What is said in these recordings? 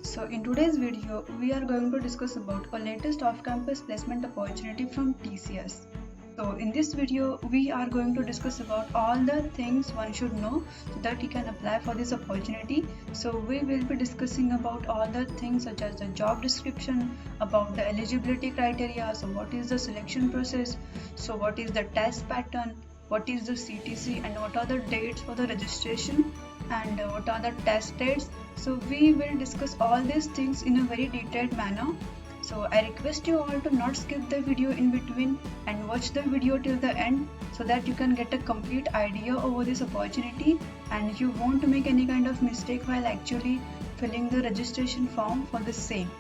So in today's video, we are going to discuss about a latest off-campus placement opportunity from TCS. So in this video, we are going to discuss about all the things one should know so that he can apply for this opportunity. So we will be discussing about all the things such as the job description, about the eligibility criteria, so what is the selection process, so what is the test pattern, what is the CTC, and what are the dates for the registration, and what are the test dates. So we will discuss all these things in a very detailed manner. So I request you all to not skip the video in between and watch the video till the end so that you can get a complete idea over this opportunity and you won't make any kind of mistake while actually filling the registration form for the same.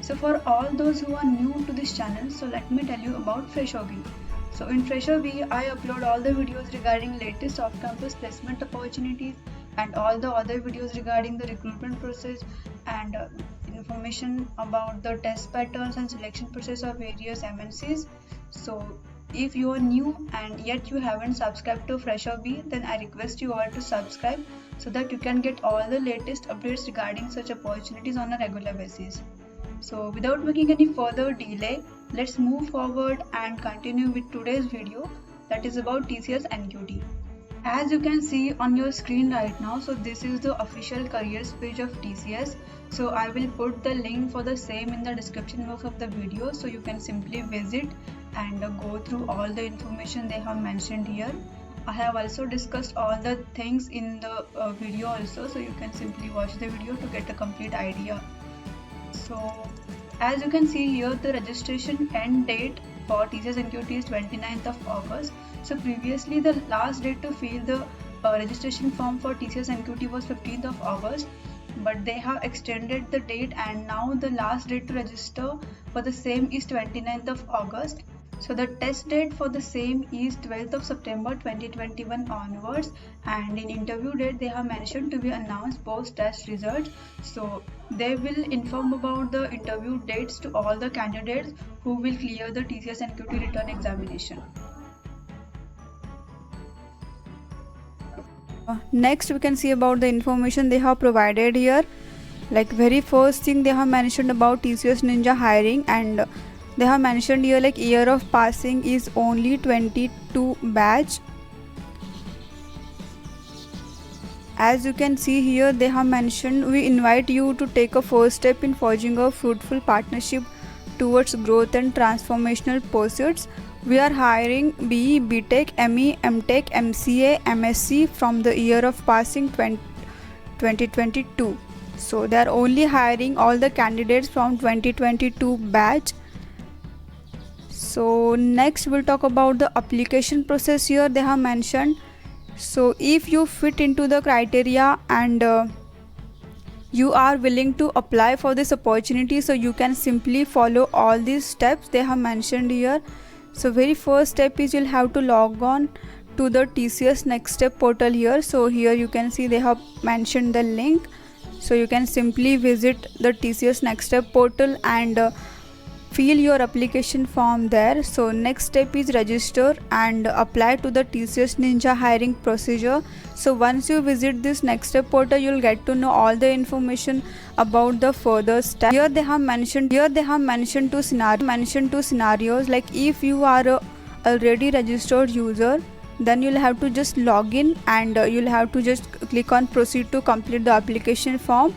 So for all those who are new to this channel, so let me tell you about FresherBee. So in FresherBee, I upload all the videos regarding latest off-campus placement opportunities and all the other videos regarding the recruitment process and information about the test patterns and selection process of various MNCs. So if you are new and yet you haven't subscribed to FresherBee, then I request you all to subscribe so that you can get all the latest updates regarding such opportunities on a regular basis. So without making any further delay, let's move forward and continue with today's video, that is about TCS NQT. As you can see on your screen right now, so this is the official careers page of TCS. So I will put the link for the same in the description box of the video, so you can simply visit and go through all the information they have mentioned here. I have also discussed all the things in the video also, so you can simply watch the video to get a complete idea. So as you can see here, the registration end date for TCS NQT is 29th of August. So previously the last date to fill the registration form for TCS NQT was 15th of August, but they have extended the date and now the last date to register for the same is 29th of August. So the test date for the same is 12th of September 2021 onwards, and in interview date they have mentioned to be announced post test results. So they will inform about the interview dates to all the candidates who will clear the TCS NQT written examination. Next we can see about the information they have provided here. Like very first thing they have mentioned about TCS Ninja hiring, and they have mentioned here like year of passing is only 22 batch. As you can see here, they have mentioned, we invite you to take a first step in forging a fruitful partnership towards growth and transformational pursuits. We are hiring BE, BTech, ME, MTech, MCA, MSc from the year of passing 2022. So they are only hiring all the candidates from 2022 batch. So next we'll talk about the application process. Here they have mentioned, so if you fit into the criteria and you are willing to apply for this opportunity, so you can simply follow all these steps they have mentioned here. So very first step is you'll have to log on to the TCS Next Step portal here. So here you can see they have mentioned the link, so you can simply visit the TCS Next Step portal and fill your application form there. So next step is register and apply to the TCS Ninja hiring procedure. So once you visit this Next Step portal, you'll get to know all the information about the further step. Here they have mentioned two scenarios, like if you are a already registered user, then you'll have to just log in and you'll have to just click on proceed to complete the application form.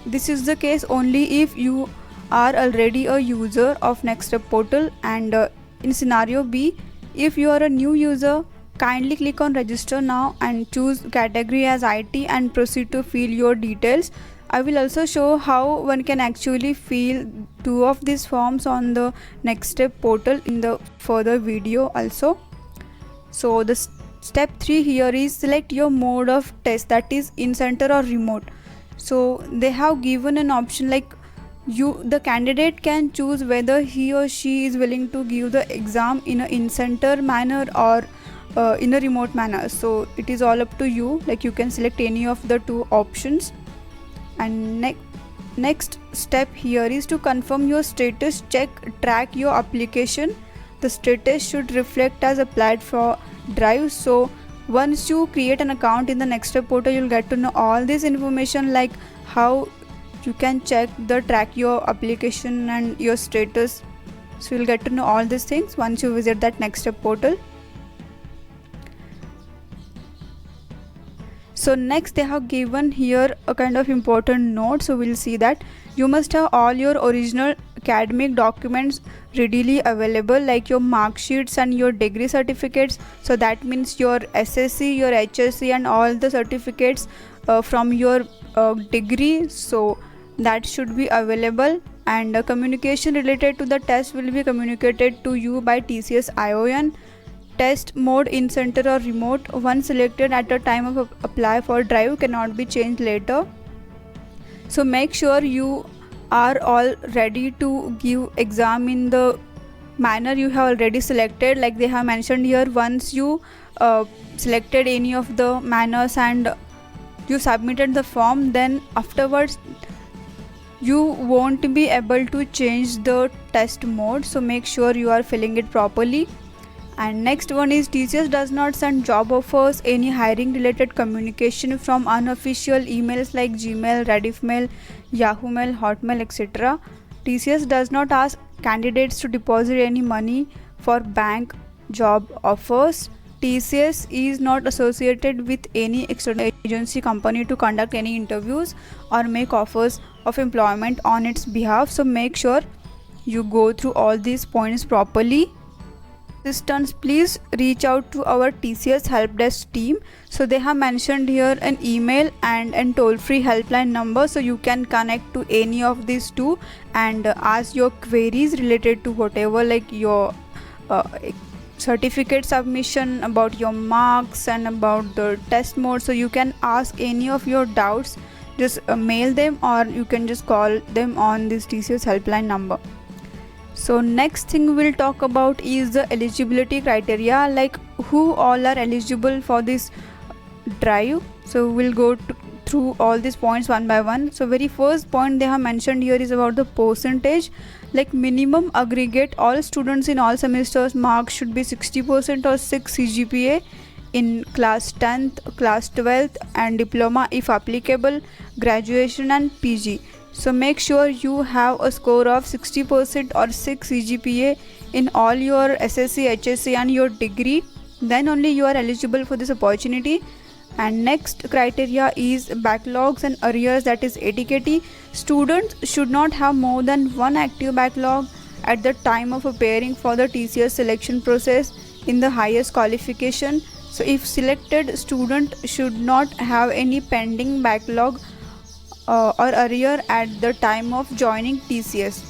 This is the case only if you are already a user of Next Step portal. And in scenario B, if you are a new user, kindly click on register now and choose category as IT and proceed to fill your details. I will also show how one can actually fill two of these forms on the Next Step portal in the further video also. So the step 3 here is select your mode of test, that is in center or remote. So they have given an option like the candidate can choose whether he or she is willing to give the exam in a in-center manner or in a remote manner. So it is all up to you, like you can select any of the two options. And next step here is to confirm your status, track your application. The status should reflect as applied for Drive. So once you create an account in the Next Step portal, you'll get to know all this information, like how you can track your application and your status. So you'll get to know all these things once you visit that Next Step portal. So next they have given here a kind of important note. So we'll see that you must have all your original academic documents readily available, like your mark sheets and your degree certificates. So that means your SSC, your HSC and all the certificates from your degree. So that should be available, and communication related to the test will be communicated to you by TCS ION. Test mode in center or remote, once selected at the time of apply for drive, cannot be changed later. So make sure you are all ready to give exam in the manner you have already selected, like they have mentioned here. Once you selected any of the manners and you submitted the form, then afterwards you won't be able to change the test mode. So make sure you are filling it properly. And next one is TCS does not send job offers, any hiring related communication from unofficial emails like Gmail, Rediffmail, Yahoo Mail, Hotmail, etc. TCS does not ask candidates to deposit any money for bank job offers. TCS is not associated with any external agency company to conduct any interviews or make offers of employment on its behalf. So make sure you go through all these points properly. Assistance, please reach out to our TCS help desk team. So they have mentioned here an email and toll-free helpline number, so you can connect to any of these two and ask your queries related to whatever, like your certificate submission, about your marks and about the test mode. So you can ask any of your doubts, just mail them, or you can just call them on this TCS helpline number. So next thing we'll talk about is the eligibility criteria, like who all are eligible for this drive. So we'll go through all these points one by one. So very first point they have mentioned here is about the percentage, like minimum aggregate all students in all semesters marks should be 60% or 6 CGPA in class 10th, class 12th and diploma if applicable, graduation and PG. So make sure you have a score of 60% or 6 CGPA in all your SSC, HSC and your degree, then only you are eligible for this opportunity. And next criteria is backlogs and arrears, that is ATKT. Students should not have more than one active backlog at the time of appearing for the TCS selection process in the highest qualification. So if selected, student should not have any pending backlog or arrear at the time of joining TCS.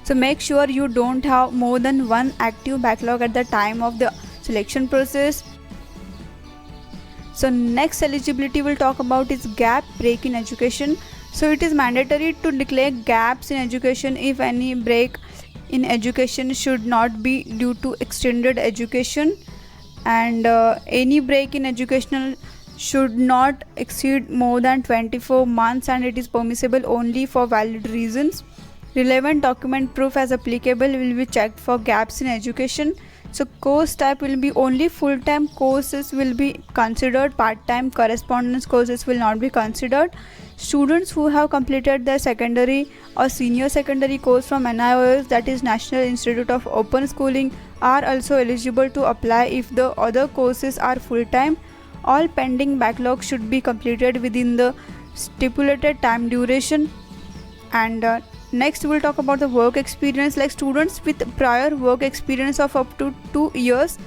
So make sure you don't have more than one active backlog at the time of the selection process. So next eligibility we'll talk about is gap break in education. So it is mandatory to declare gaps in education if any break in education should not be due to extended education, and any break in educational should not exceed more than 24 months and it is permissible only for valid reasons. Relevant document proof as applicable will be checked for gaps in education. So course type will be only full-time courses will be considered, part-time correspondence courses will not be considered. Students who have completed their secondary or senior secondary course from NIOS, that is National Institute of Open Schooling, are also eligible to apply if the other courses are full-time. All pending backlogs should be completed within the stipulated time duration. And next we'll talk about the work experience, like students with prior work experience of up to 2 years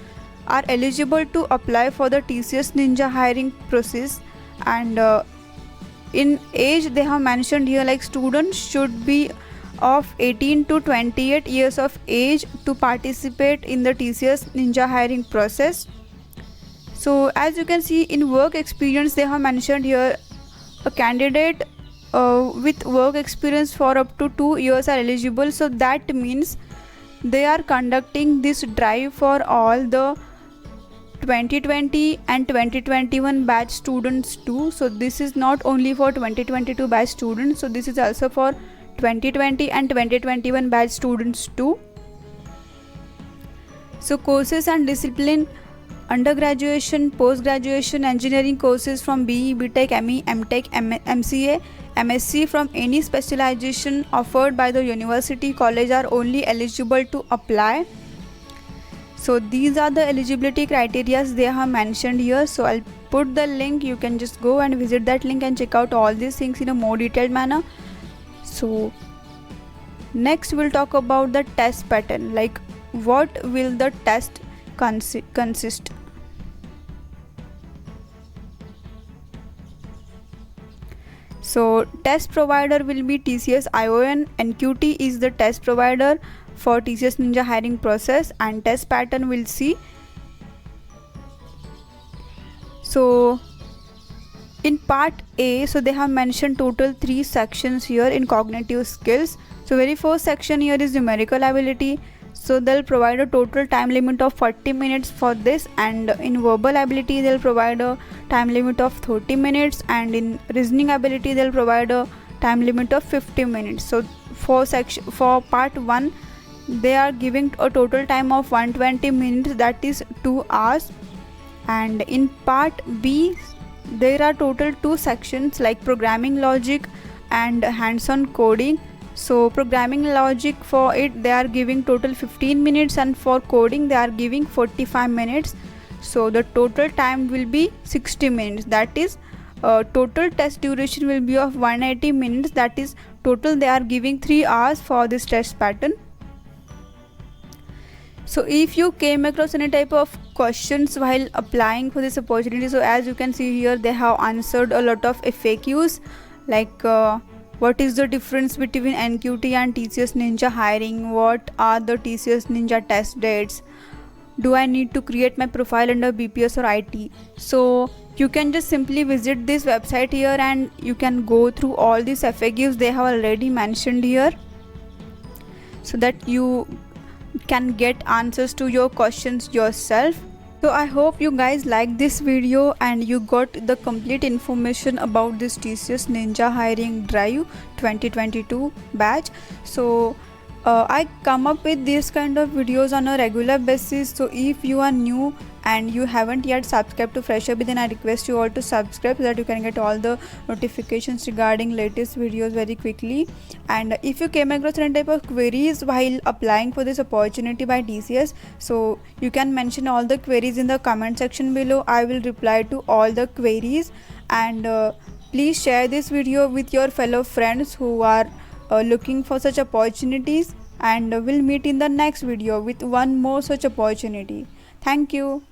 are eligible to apply for the TCS Ninja hiring process. And in age they have mentioned here, like students should be of 18 to 28 years of age to participate in the TCS Ninja hiring process. So as you can see, in work experience they have mentioned here a candidate with work experience for up to 2 years are eligible. So that means they are conducting this drive for all the 2020 and 2021 batch students too. So this is not only for 2022 batch students, so this is also for 2020 and 2021 batch students too. So courses and discipline undergraduation, post-graduation engineering courses from BE, BTech, ME, MTech, MCA, MSc from any specialization offered by the university college are only eligible to apply. So these are the eligibility criteria they have mentioned here. So I'll put the link, you can just go and visit that link and check out all these things in a more detailed manner. So next we'll talk about the test pattern, like what will the test consist. So test provider will be TCS iON. NQT is the test provider for TCS Ninja hiring process, and test pattern we'll see. So in part A, so they have mentioned total 3 sections here in cognitive skills. So very first section here is numerical ability. So they'll provide a total time limit of 40 minutes for this, and in verbal ability they'll provide a time limit of 30 minutes, and in reasoning ability they'll provide a time limit of 50 minutes. So for part 1 they are giving a total time of 120 minutes, that is 2 hours. And in part B there are total 2 sections like programming logic and hands-on coding. So programming logic, for it they are giving total 15 minutes, and for coding they are giving 45 minutes. So the total time will be 60 minutes, that is total test duration will be of 180 minutes, that is total they are giving 3 hours for this test pattern. So if you came across any type of questions while applying for this opportunity, so as you can see here they have answered a lot of FAQs, like what is the difference between NQT and TCS Ninja hiring, what are the TCS Ninja test dates, do I need to create my profile under BPS or IT. So you can just simply visit this website here and you can go through all these FAQs they have already mentioned here, so that you can get answers to your questions yourself. So I hope you guys liked this video and you got the complete information about this TCS Ninja hiring drive 2022 batch. So I come up with these kind of videos on a regular basis. So if you are new and you haven't yet subscribed to Fresher, then I request you all to subscribe so that you can get all the notifications regarding latest videos very quickly. And if you came across any type of queries while applying for this opportunity by TCS, so you can mention all the queries in the comment section below. I will reply to all the queries, and please share this video with your fellow friends who are looking for such opportunities, and we'll meet in the next video with one more such opportunity. Thank you.